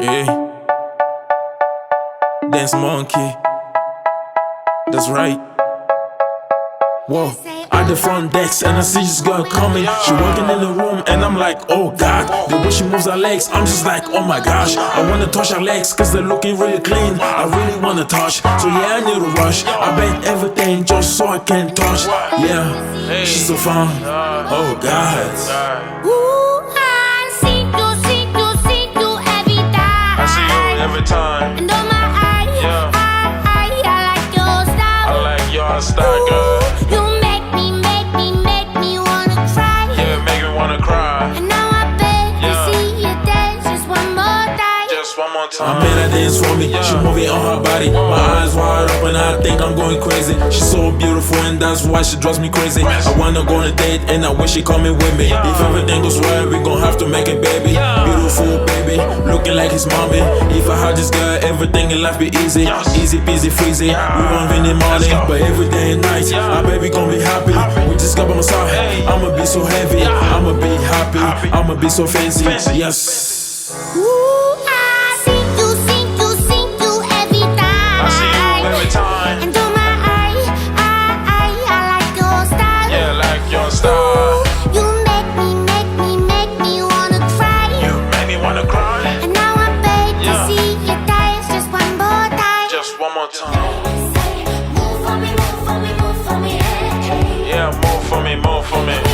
Hey, dance monkey. That's right. Whoa, at the front desk and I see this girl coming. She walking in the room and I'm like, oh God. The way she moves her legs, I'm just like, oh my gosh. I wanna touch her legs cause they're looking really clean. I really wanna touch, so yeah, I need to rush. I bet everything just so I can touch. Yeah, she's so fun. Oh God. Every time. And on my eye, Yeah. I like your style. I like your style, girl. You make me wanna cry. Yeah, make me wanna cry. And now I bet Yeah. to see you dance just one more time. Just one more I time. made her dance for me, she moving on her body. My eyes wide open, I think I'm going crazy. She's so beautiful and that's why she drives me crazy. I wanna go on a date and I wish she coming with me. If everything goes right, we gon' have to make it, baby. Beautiful baby, looking like his mommy. If I had this girl, everything in life be easy. Easy peasy freezy, we won't win the morning, but every day and night, my baby gon' be happy. We just got by my side, I'ma be so heavy, I'ma be happy, I'ma be so fancy, yes. I see you every time. I see you every time. And on my eye, I like your style. Yeah, like your style. You make me wanna cry. You make me wanna cry. And now I beg to Yeah. see you dance just one more time. Just one more time. Move for me, Yeah, move for me, move for me.